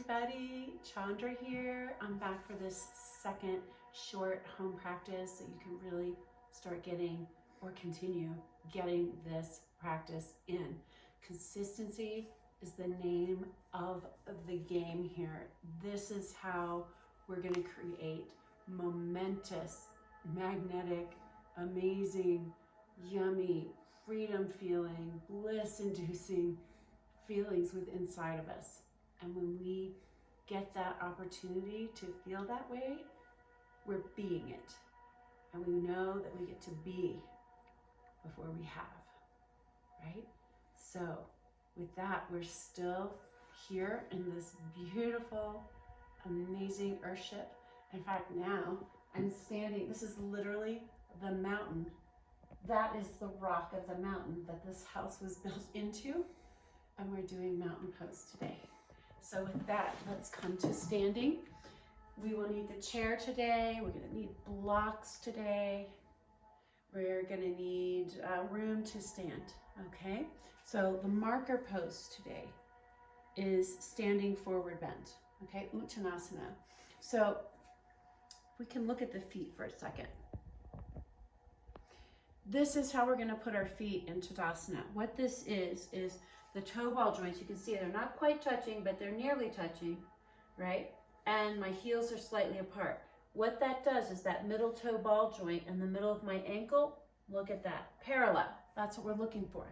everybody, Chandra here. I'm back for this second short home practice that you can really start getting or continue getting this practice in. Consistency is the name of the game here. This is how we're going to create momentous, magnetic, amazing, yummy, freedom feeling, bliss inducing feelings within inside of us. And when we get that opportunity to feel that way, we're being it. And we know that we get to be before we have, right? So with that, we're still here in this beautiful, amazing earthship. In fact, now I'm standing, this is literally the mountain. That is the rock of the mountain that this house was built into. And we're doing mountain pose today. So with that, let's come to standing. We will need the chair today. We're gonna need blocks today. We're gonna need room to stand, okay? So the marker pose today is standing forward bend, okay? Uttanasana. So we can look at the feet for a second. This is how we're gonna put our feet in Tadasana. What this is the toe ball joints. You can see they're not quite touching, but they're nearly touching, right? And my heels are slightly apart. What that does is that middle toe ball joint in the middle of my ankle, look at that, parallel. That's what we're looking for,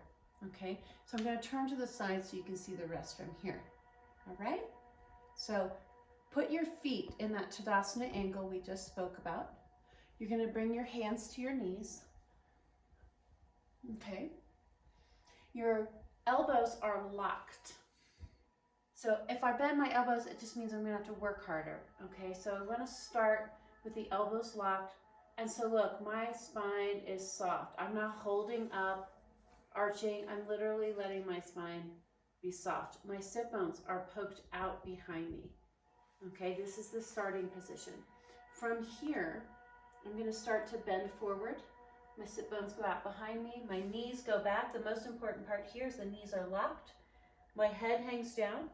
okay? So I'm gonna turn to the side so you can see the rest from here, all right? So put your feet in that Tadasana angle we just spoke about. You're gonna bring your hands to your knees, okay? Your elbows are locked. So if I bend my elbows, it just means I'm gonna have to work harder, okay? So I'm gonna start with the elbows locked. And so look, my spine is soft. I'm not holding up, arching. I'm literally letting my spine be soft. My sit bones are poked out behind me, okay? This is the starting position. From here, I'm gonna start to bend forward. My sit bones go out behind me. My knees go back. The most important part here is the knees are locked. My head hangs down.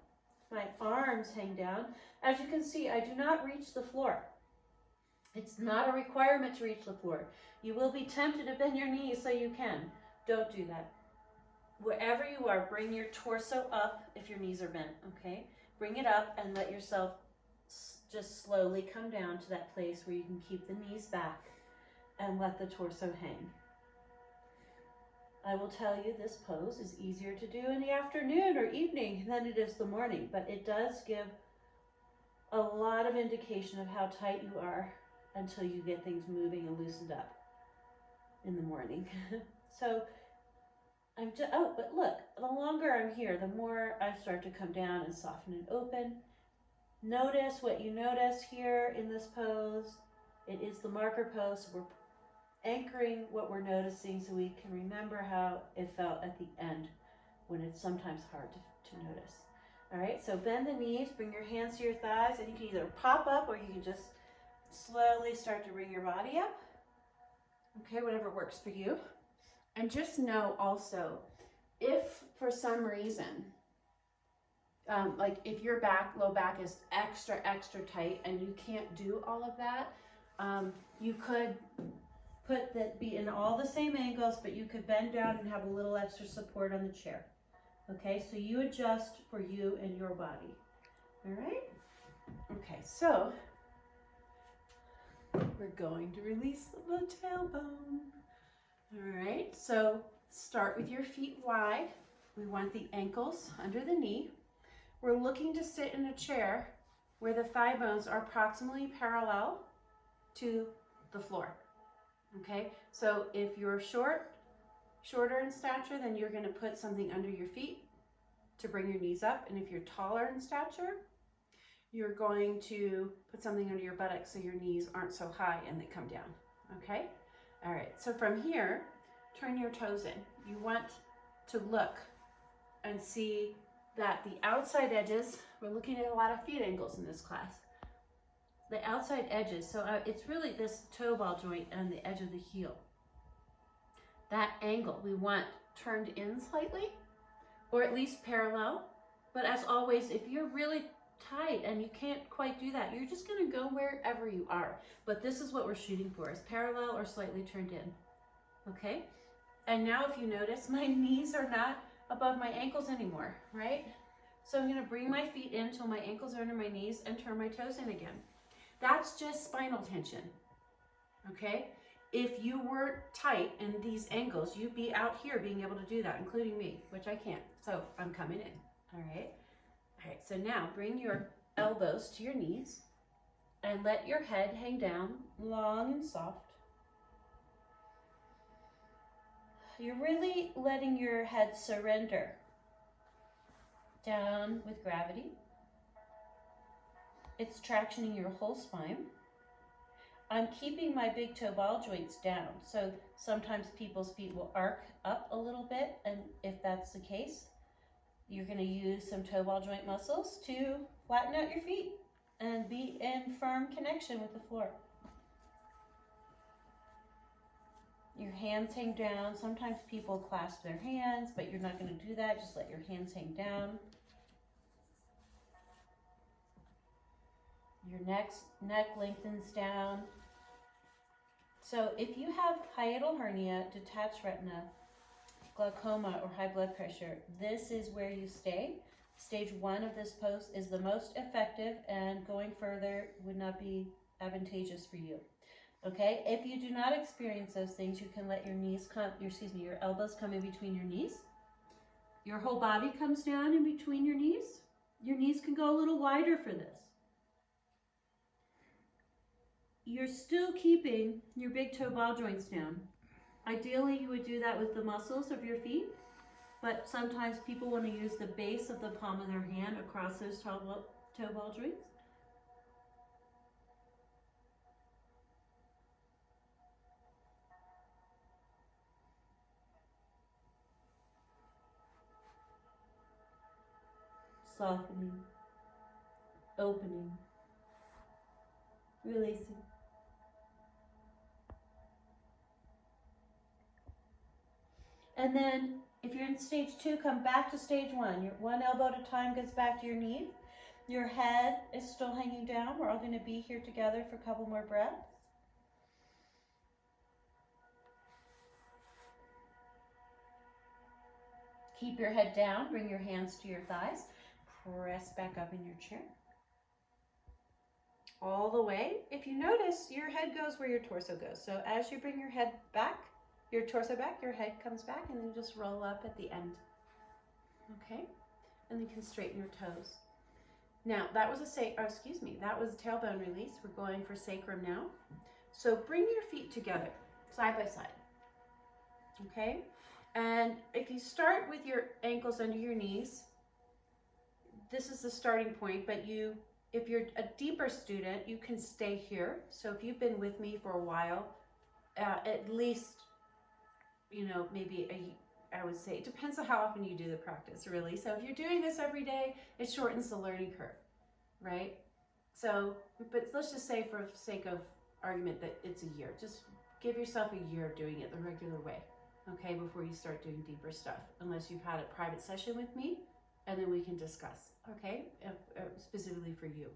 My arms hang down. As you can see, I do not reach the floor. It's not a requirement to reach the floor. You will be tempted to bend your knees so you can. Don't do that. Wherever you are, bring your torso up if your knees are bent, okay? Bring it up and let yourself just slowly come down to that place where you can keep the knees back and let the torso hang. I will tell you this pose is easier to do in the afternoon or evening than it is the morning, but it does give a lot of indication of how tight you are until you get things moving and loosened up in the morning. So I'm just, oh, but look, the longer I'm here, the more I start to come down and soften and open. Notice what you notice here in this pose. It is the marker pose. So we're anchoring what we're noticing so we can remember how it felt at the end when it's sometimes hard to notice. All right, so bend the knees, bring your hands to your thighs, and you can either pop up or you can just slowly start to bring your body up. Okay, whatever works for you. And just know also, if for some reason, like if your low back is extra tight and you can't do all of that, you could be in all the same angles, but you could bend down and have a little extra support on the chair. Okay, so you adjust for you and your body. All right? Okay, so we're going to release the tailbone. All right, so start with your feet wide. We want the ankles under the knee. We're looking to sit in a chair where the thigh bones are approximately parallel to the floor. Okay, so if you're shorter in stature, then you're going to put something under your feet to bring your knees up. And if you're taller in stature, you're going to put something under your buttocks so your knees aren't so high and they come down. Okay, all right, so from here, turn your toes in. You want to look and see that the outside edges, we're looking at a lot of feet angles in this class. The outside edges, so it's really this toe ball joint and the edge of the heel. That angle we want turned in slightly, or at least parallel. But as always, if you're really tight and you can't quite do that, you're just gonna go wherever you are. But this is what we're shooting for, is parallel or slightly turned in, okay? And now if you notice, my knees are not above my ankles anymore, right? So I'm gonna bring my feet in till my ankles are under my knees and turn my toes in again. That's just spinal tension, okay? If you were tight in these ankles, you'd be out here being able to do that, including me, which I can't. So I'm coming in, all right? All right, so now bring your elbows to your knees and let your head hang down, long and soft. You're really letting your head surrender down with gravity. It's tractioning your whole spine. I'm keeping my big toe ball joints down. So sometimes people's feet will arc up a little bit, and if that's the case, you're going to use some toe ball joint muscles to flatten out your feet and be in firm connection with the floor. Your hands hang down. Sometimes people clasp their hands, but you're not going to do that. Just let your hands hang down. Your neck lengthens down. So if you have hiatal hernia, detached retina, glaucoma, or high blood pressure, this is where you stay. Stage 1 of this pose is the most effective, and going further would not be advantageous for you. Okay, if you do not experience those things, you can let your your elbows come in between your knees. Your whole body comes down in between your knees. Your knees can go a little wider for this. You're still keeping your big toe ball joints down. Ideally, you would do that with the muscles of your feet, but sometimes people want to use the base of the palm of their hand across those toe ball joints. Softening, opening, releasing. And then if you're in stage 2, come back to stage 1. Your one elbow at a time goes back to your knee. Your head is still hanging down. We're all going to be here together for a couple more breaths. Keep your head down. Bring your hands to your thighs. Press back up in your chair. All the way. If you notice, your head goes where your torso goes. So as you bring your head back, your torso back, your head comes back, and then just roll up at the end. Okay? And then you can straighten your toes. Now, that was a tailbone release. We're going for sacrum now. So bring your feet together, side by side. Okay? And if you start with your ankles under your knees, this is the starting point, but if you're a deeper student, you can stay here. So if you've been with me for a while, at least, maybe I would say, it depends on how often you do the practice, really. So if you're doing this every day, it shortens the learning curve, right? So, but let's just say, for sake of argument, that it's a year. Just give yourself a year of doing it the regular way, okay, before you start doing deeper stuff, unless you've had a private session with me, and then we can discuss, okay, specifically for you.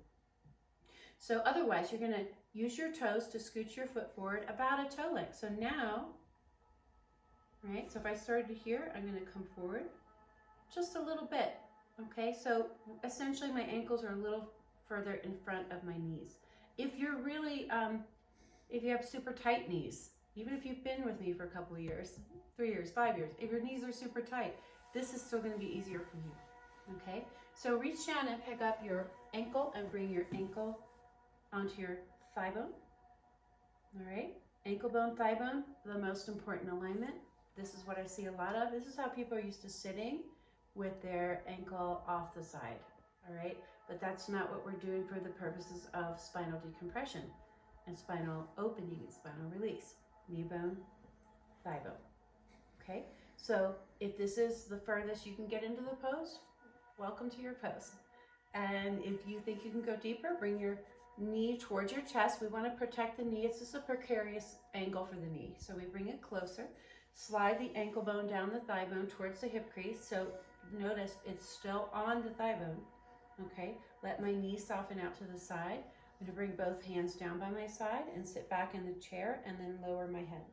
So otherwise, you're going to use your toes to scoot your foot forward about a toe length. So now, right, so if I started here, I'm going to come forward just a little bit, okay? So essentially my ankles are a little further in front of my knees. If you're really, if you have super tight knees, even if you've been with me for a couple of years, 3 years, 5 years, if your knees are super tight, this is still going to be easier for you. Okay, so reach down and pick up your ankle and bring your ankle onto your thigh bone. All right, ankle bone, thigh bone, the most important alignment. This is what I see a lot of. This is how people are used to sitting, with their ankle off the side. All right, but that's not what we're doing for the purposes of spinal decompression and spinal opening and spinal release. Knee bone, thigh bone. Okay, so if this is the furthest you can get into the pose, welcome to your pose. And if you think you can go deeper, bring your knee towards your chest. We want to protect the knee. It's just a precarious angle for the knee. So we bring it closer. Slide the ankle bone down the thigh bone towards the hip crease. So notice it's still on the thigh bone. Okay, let my knees soften out to the side. I'm gonna bring both hands down by my side and sit back in the chair and then lower my head.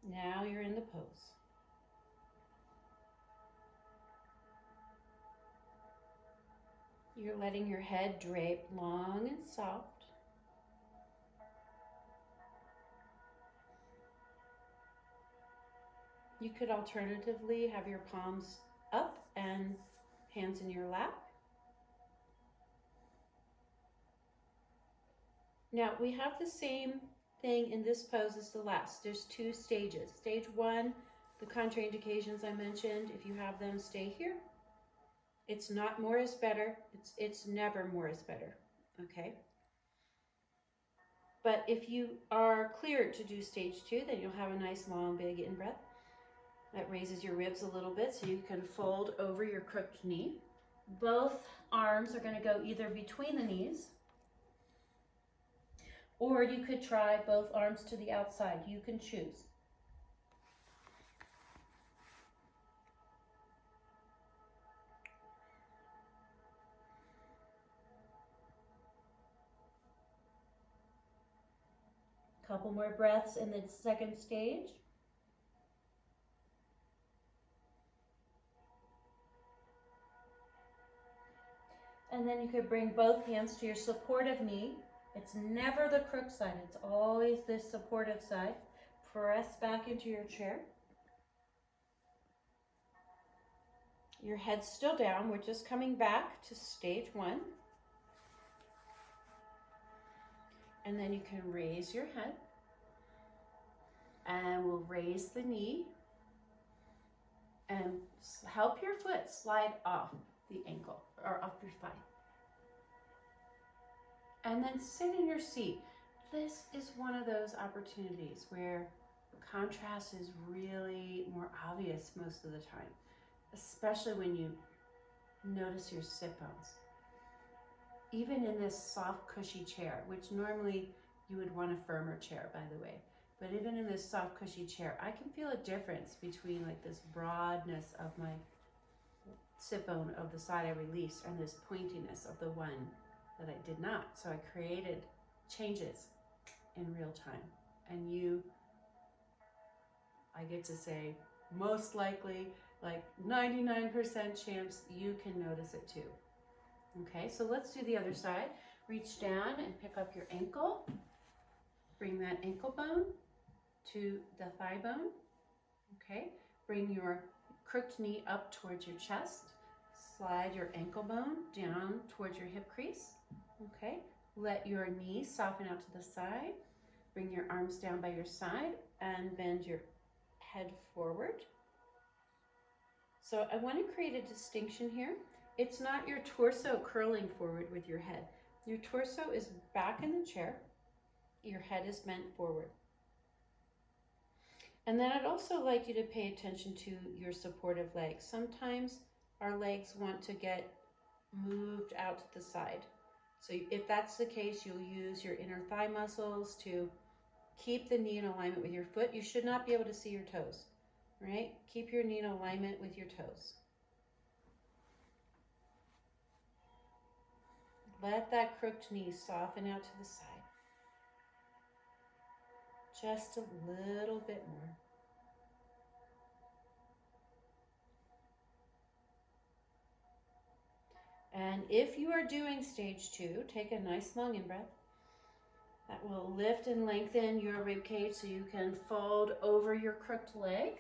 Now you're in the pose. You're letting your head drape long and soft. You could alternatively have your palms up and hands in your lap. Now we have the same thing in this pose as the last. There's 2 stages. Stage 1, the contraindications I mentioned, if you have them, stay here. It's not more is better. It's never more is better, okay? But if you are cleared to do stage 2, then you'll have a nice long big in-breath. That raises your ribs a little bit so you can fold over your crooked knee. Both arms are going to go either between the knees, or you could try both arms to the outside. You can choose. Couple more breaths in the second stage. And then you could bring both hands to your supportive knee. It's never the crook side, it's always this supportive side. Press back into your chair. Your head's still down. We're just coming back to stage 1. And then you can raise your head. And we'll raise the knee. And help your foot slide off the ankle or off your thigh. And then sit in your seat. This is one of those opportunities where contrast is really more obvious most of the time, especially when you notice your sit bones. Even in this soft, cushy chair, which normally you would want a firmer chair, by the way, but even in this soft, cushy chair, I can feel a difference between like this broadness of my sit bone of the side I released and this pointiness of the one that I did not. So I created changes in real time. And you, I get to say, most likely, like 99% chance you can notice it too. Okay, so let's do the other side. Reach down and pick up your ankle. Bring that ankle bone to the thigh bone. Okay, bring your crooked knee up towards your chest. Slide your ankle bone down towards your hip crease. Okay, let your knees soften out to the side. Bring your arms down by your side and bend your head forward. So I want to create a distinction here. It's not your torso curling forward with your head. Your torso is back in the chair. Your head is bent forward. And then I'd also like you to pay attention to your supportive legs. Sometimes our legs want to get moved out to the side. So if that's the case, you'll use your inner thigh muscles to keep the knee in alignment with your foot. You should not be able to see your toes, right? Keep your knee in alignment with your toes. Let that crooked knee soften out to the side. Just a little bit more. And if you are doing stage 2, take a nice long in-breath. That will lift and lengthen your ribcage so you can fold over your crooked leg.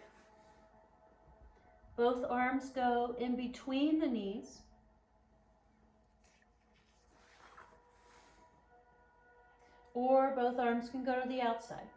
Both arms go in between the knees. Or both arms can go to the outside.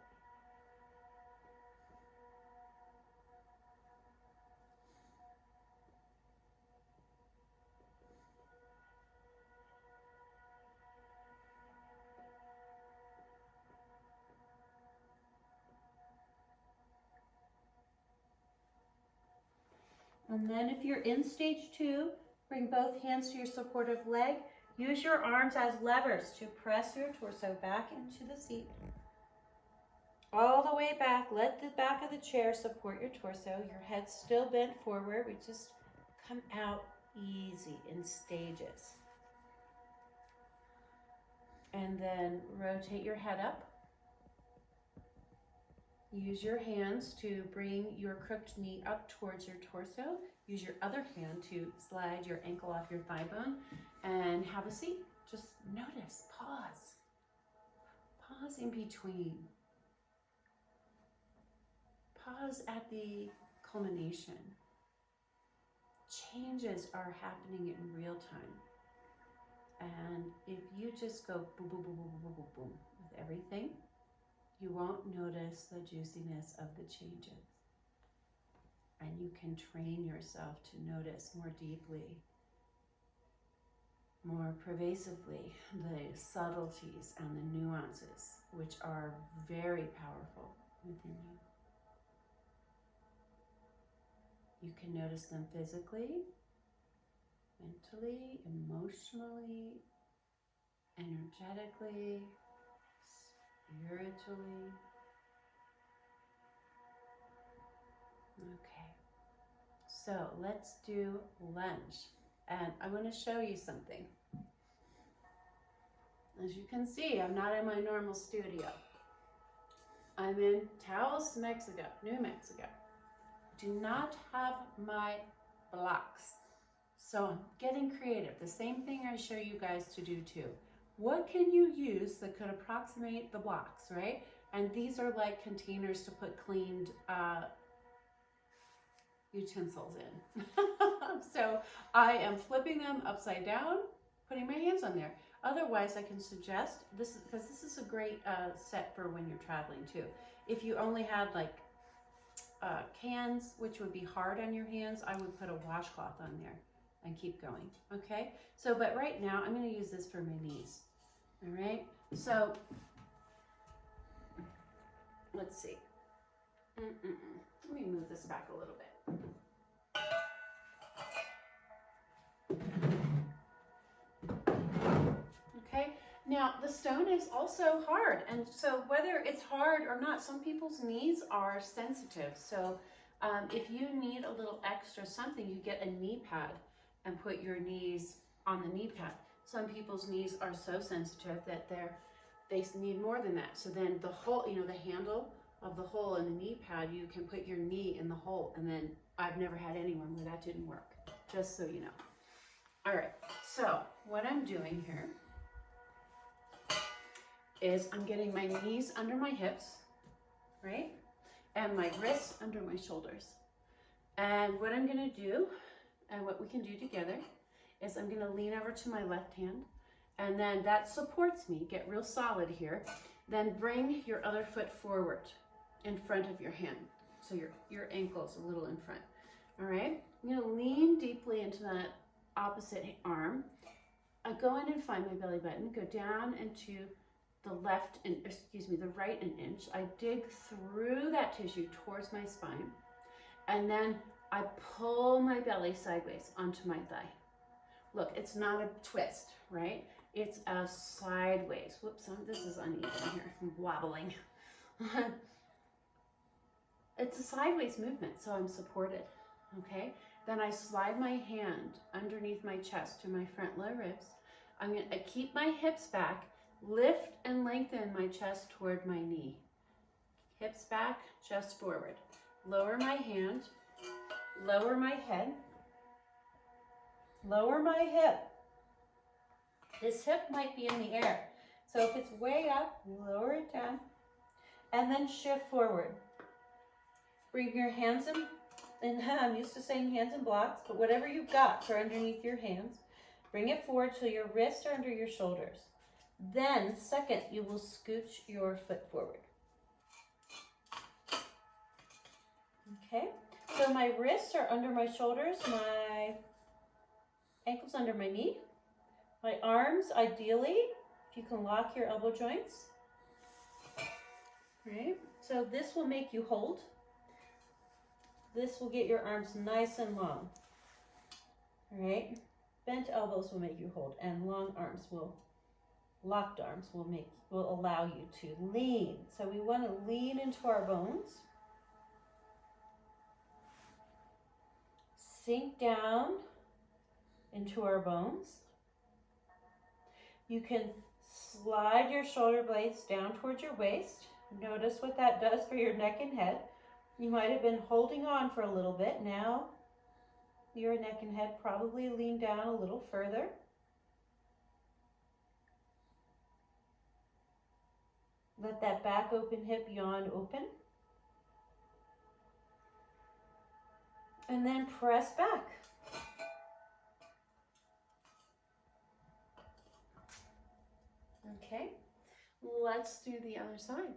And then if you're in stage 2, bring both hands to your supportive leg. Use your arms as levers to press your torso back into the seat. All the way back. Let the back of the chair support your torso. Your head's still bent forward. We just come out easy in stages. And then rotate your head up. Use your hands to bring your crooked knee up towards your torso. Use your other hand to slide your ankle off your thigh bone and have a seat. Just notice, pause. Pause in between. Pause at the culmination. Changes are happening in real time. And if you just go boom, boom, boom, boom, boom, boom, boom with everything, you won't notice the juiciness of the changes. And you can train yourself to notice more deeply, more pervasively, the subtleties and the nuances, which are very powerful within you. You can notice them physically, mentally, emotionally, energetically, spiritually. Okay, so let's do lunge. And I want to show you something. As you can see, I'm not in my normal studio. I'm in Taos, Mexico, New Mexico. Do not have my blocks. So I'm getting creative. The same thing I show you guys to do too. What can you use that could approximate the blocks, right? And these are like containers to put cleaned utensils in. So I am flipping them upside down, putting my hands on there. Otherwise, I can suggest, this is because this is a great set for when you're traveling too. If you only had like cans, which would be hard on your hands, I would put a washcloth on there and keep going, okay? So, but right now, I'm gonna use this for my knees, all right? So, let's see. Let me move this back a little bit. Okay, now the stone is also hard, and so whether it's hard or not, some people's knees are sensitive. So if you need a little extra something, you get a knee pad and put your knees on the knee pad. Some people's knees are so sensitive that they need more than that. So then the hole, you know, the handle of the hole in the knee pad, you can put your knee in the hole. And then I've never had anyone where that didn't work, just so you know. All right, so what I'm doing here is I'm getting my knees under my hips, right? And my wrists under my shoulders. And what I'm gonna do, and what we can do together, is I'm gonna lean over to my left hand, and then that supports me, get real solid here. Then bring your other foot forward in front of your hand. So your ankle's a little in front, all right? I'm gonna lean deeply into that opposite arm. I go in and find my belly button, go down into the right an inch. I dig through that tissue towards my spine, and then I pull my belly sideways onto my thigh. Look, it's not a twist, right? It's a sideways. Whoops, this is uneven here. I'm wobbling. It's a sideways movement, so I'm supported, okay? Then I slide my hand underneath my chest to my front low ribs. I'm going to keep my hips back, lift and lengthen my chest toward my knee. Hips back, chest forward. Lower my hand, lower my head, lower my hip. This hip might be in the air. So if it's way up, lower it down, and then shift forward. Bring your hands in, and I'm used to saying hands in blocks, but whatever you've got for underneath your hands, bring it forward till your wrists are under your shoulders. Then, second, you will scooch your foot forward. Okay, so my wrists are under my shoulders, my ankles under my knee, my arms, ideally, if you can lock your elbow joints. Right, so this will make you hold. This will get your arms nice and long. All right, bent elbows will make you hold, and long arms locked arms will allow you to lean. So we want to lean into our bones. Sink down into our bones. You can slide your shoulder blades down towards your waist. Notice what that does for your neck and head. You might have been holding on for a little bit. Now your neck and head probably lean down a little further. Let that back open hip yawn open. And then press back. Okay, let's do the other side.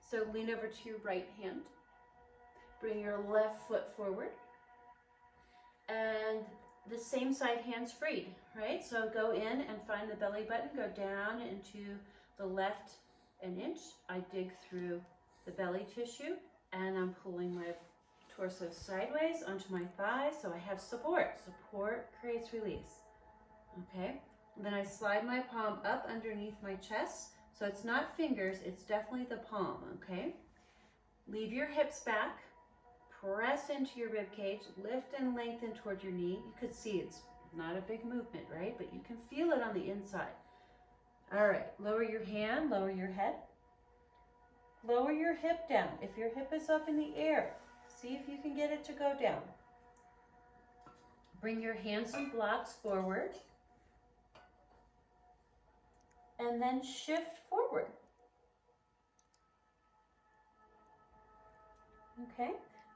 So lean over to your right hand. Bring your left foot forward. And the same side, hands freed, right? So go in and find the belly button, go down into the left an inch. I dig through the belly tissue and I'm pulling my torso sideways onto my thighs so I have support. Support creates release, okay? Then I slide my palm up underneath my chest. So it's not fingers, it's definitely the palm, okay? Leave your hips back. Press into your rib cage, lift and lengthen toward your knee. You could see it's not a big movement, right? But you can feel it on the inside. All right, lower your hand, lower your head. Lower your hip down. If your hip is up in the air, see if you can get it to go down. Bring your hands and blocks forward. And then shift forward. Okay?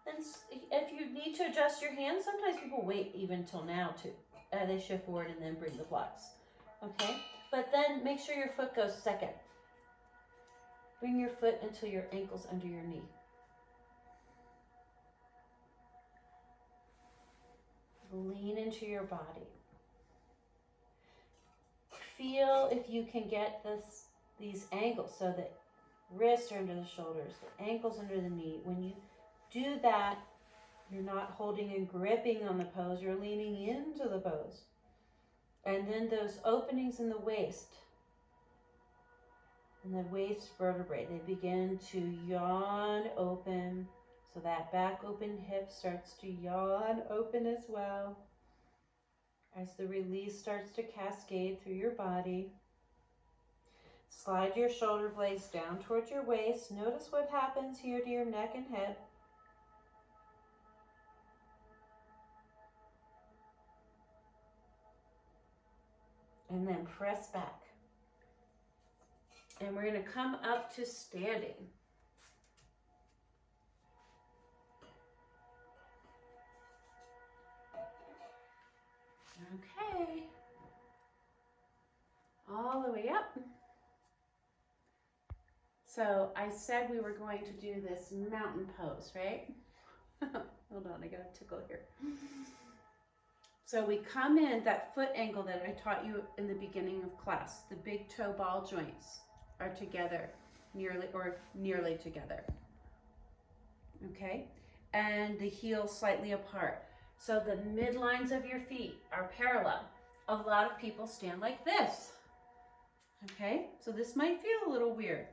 And if you need to adjust your hands, sometimes people wait even till now too. They shift forward and then bring the blocks. Okay? But then make sure your foot goes second. Bring your foot until your ankle's under your knee. Lean into your body. Feel if you can get these angles so that wrists are under the shoulders, the ankles under the knee. When you do that, you're not holding and gripping on the pose, you're leaning into the pose. And then those openings in the waist and the waist vertebrae, they begin to yawn open. So that back open hip starts to yawn open as well. As the release starts to cascade through your body. Slide your shoulder blades down towards your waist. Notice what happens here to your neck and head. And then press back. And we're going to come up to standing. Okay. All the way up. So I said we were going to do this mountain pose, right? Hold on, I got a tickle here. So we come in, that foot angle that I taught you in the beginning of class, the big toe ball joints are together, nearly together. Okay? And the heels slightly apart. So the midlines of your feet are parallel. A lot of people stand like this. Okay? So this might feel a little weird.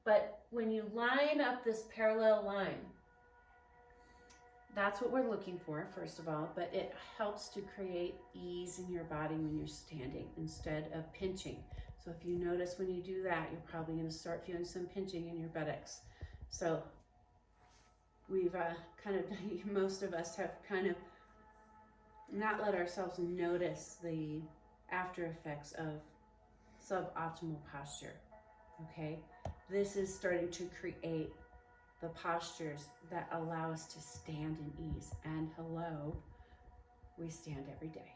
But when you line up this parallel line, that's what we're looking for, first of all, but it helps to create ease in your body when you're standing instead of pinching. So if you notice when you do that, you're probably going to start feeling some pinching in your buttocks. So we've most of us have kind of not let ourselves notice the after effects of suboptimal posture, okay? This is starting to create the postures that allow us to stand in ease. And hello, we stand every day,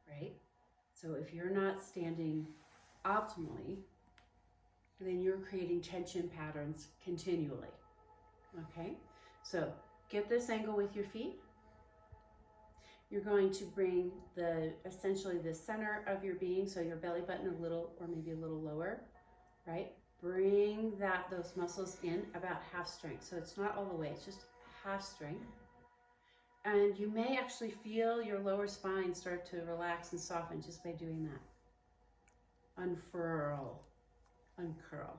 right? So if you're not standing optimally, then you're creating tension patterns continually, okay? So get this angle with your feet. You're going to bring essentially the center of your being, so your belly button a little, or maybe a little lower, right? Bring those muscles in about half strength. So it's not all the way, it's just half strength. And you may actually feel your lower spine start to relax and soften just by doing that. Unfurl, uncurl.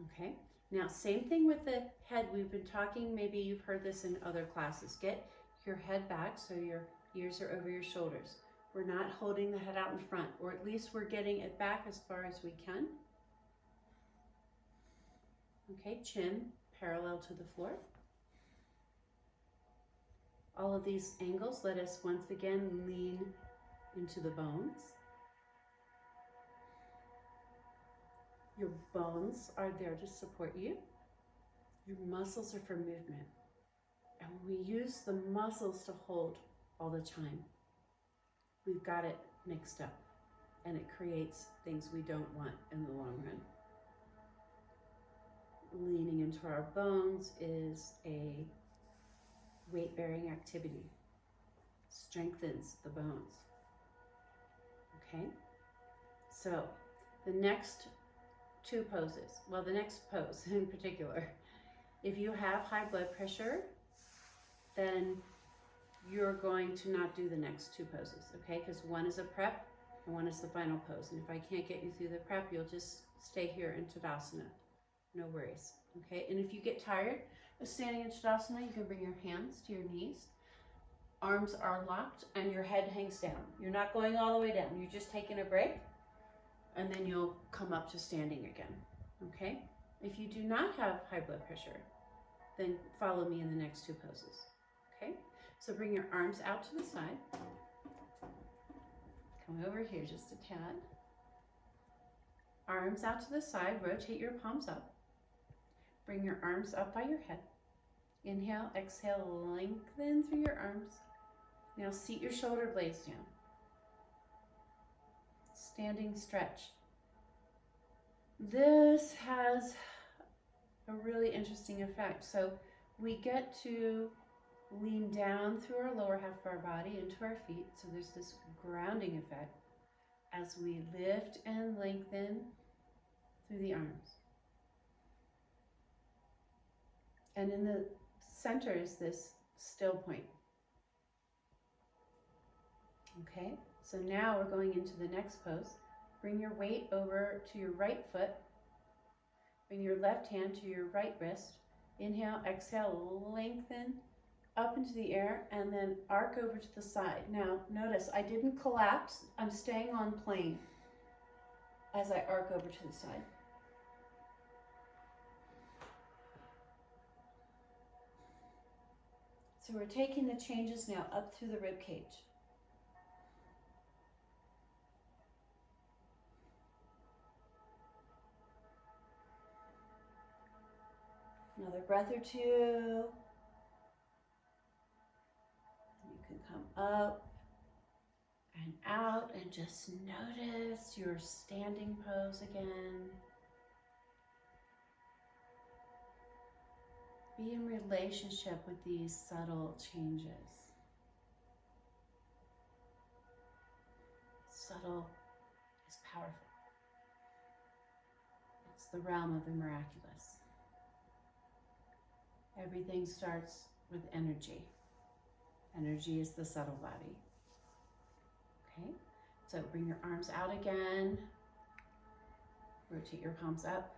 Okay, now same thing with the head. We've been talking, maybe you've heard this in other classes. Get your head back so your ears are over your shoulders. We're not holding the head out in front, or at least we're getting it back as far as we can. Okay, chin parallel to the floor. All of these angles let us once again lean into the bones. Your bones are there to support you. Your muscles are for movement. And we use the muscles to hold all the time. We've got it mixed up, and it creates things we don't want in the long run. Leaning into our bones is a weight-bearing activity. Strengthens the bones. Okay? So, the next two poses, well, the next pose in particular, if you have high blood pressure, then you're going to not do the next two poses, okay? Because one is a prep and one is the final pose. And if I can't get you through the prep, you'll just stay here in Tadasana. No worries, okay? And if you get tired of standing in Tadasana, you can bring your hands to your knees. Arms are locked and your head hangs down. You're not going all the way down. You're just taking a break, and then you'll come up to standing again, okay? If you do not have high blood pressure, then follow me in the next two poses, okay? So bring your arms out to the side. Come over here just a tad. Arms out to the side, rotate your palms up. Bring your arms up by your head. Inhale, exhale, lengthen through your arms. Now seat your shoulder blades down. Standing stretch. This has a really interesting effect. So we get to lean down through our lower half of our body into our feet. So there's this grounding effect as we lift and lengthen through the arms. And in the center is this still point. Okay, so now we're going into the next pose. Bring your weight over to your right foot. Bring your left hand to your right wrist. Inhale, exhale, lengthen up into the air, and then arc over to the side. Now, notice I didn't collapse. I'm staying on plane as I arc over to the side. So we're taking the changes now up through the rib cage. Another breath or two. And you can come up and out and just notice your standing pose again. Be in relationship with these subtle changes. Subtle is powerful. It's the realm of the miraculous. Everything starts with energy. Energy is the subtle body. Okay, so bring your arms out again. Rotate your palms up.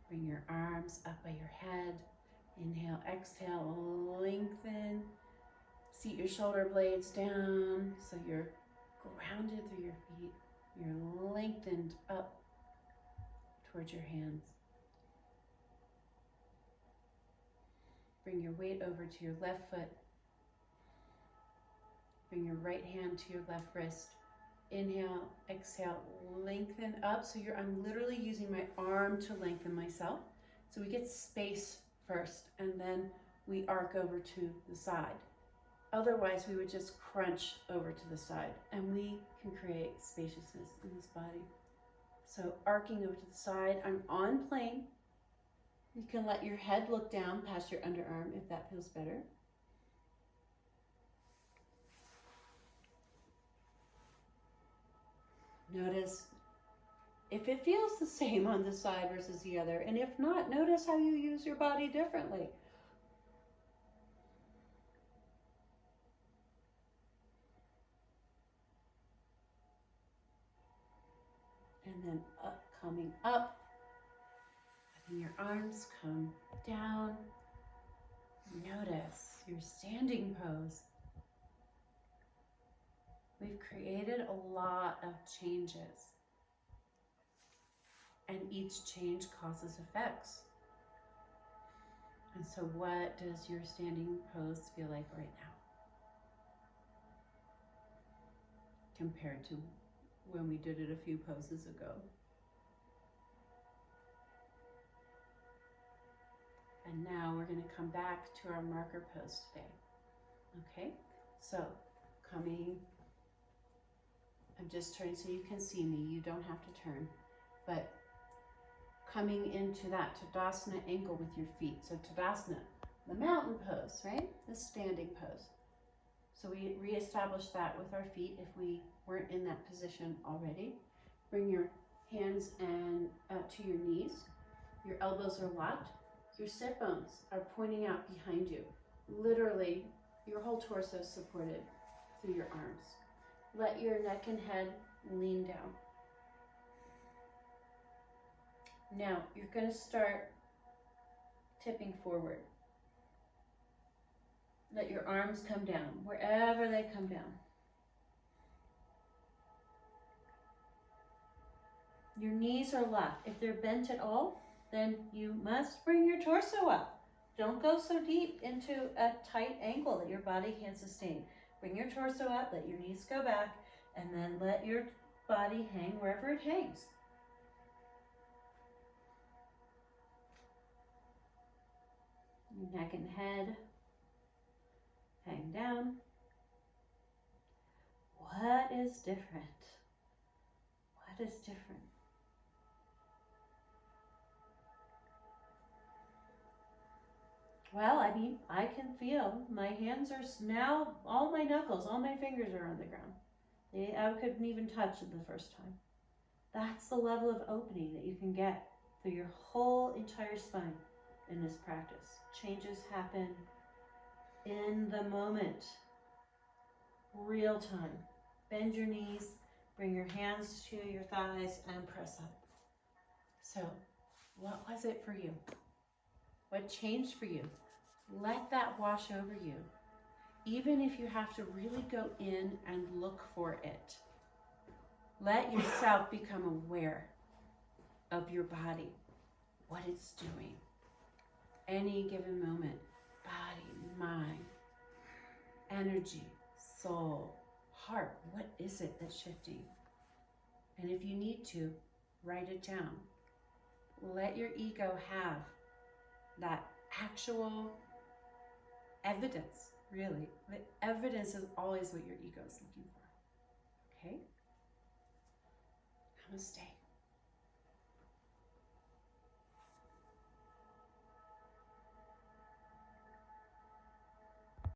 Bring your arms up by your head. Inhale, exhale, lengthen. Seat your shoulder blades down so you're grounded through your feet. You're lengthened up towards your hands. Bring your weight over to your left foot. Bring your right hand to your left wrist. Inhale, exhale, lengthen up. So I'm literally using my arm to lengthen myself. So we get space first, and then we arc over to the side. Otherwise, we would just crunch over to the side, and we can create spaciousness in this body. So arcing over to the side, I'm on plane. You can let your head look down past your underarm if that feels better. Notice if it feels the same on this side versus the other, and if not, notice how you use your body differently. And then up, coming up, letting your arms come down. Notice your standing pose. We've created a lot of changes, and each change causes effects. And so what does your standing pose feel like right now compared to when we did it a few poses ago? And now we're going to come back to our marker pose today. Okay, so coming, I'm just turning so you can see me. You don't have to turn, but coming into that Tadasana angle with your feet. So Tadasana, the mountain pose, right? The standing pose. So we reestablish that with our feet if we weren't in that position already. Bring your hands and to your knees. Your elbows are locked. Your sit bones are pointing out behind you. Literally, your whole torso is supported through your arms. Let your neck and head lean down. Now, you're going to start tipping forward. Let your arms come down, wherever they come down. Your knees are locked. If they're bent at all, then you must bring your torso up. Don't go so deep into a tight angle that your body can't sustain. Bring your torso up, let your knees go back, and then let your body hang wherever it hangs. Your neck and head hang down. What is different? What is different? Well, I mean, I can feel my hands are now, all my knuckles, all my fingers are on the ground. I couldn't even touch it the first time. That's the level of opening that you can get through your whole entire spine in this practice. Changes happen in the moment, real time. Bend your knees, bring your hands to your thighs, and press up. So, what was it for you? What changed for you? Let that wash over you. Even if you have to really go in and look for it. Let yourself become aware of your body, what it's doing. Any given moment, body, mind, energy, soul, heart, what is it that's shifting? And if you need to, write it down. Let your ego have that actual evidence, really. The evidence is always what your ego is looking for. Okay? Namaste.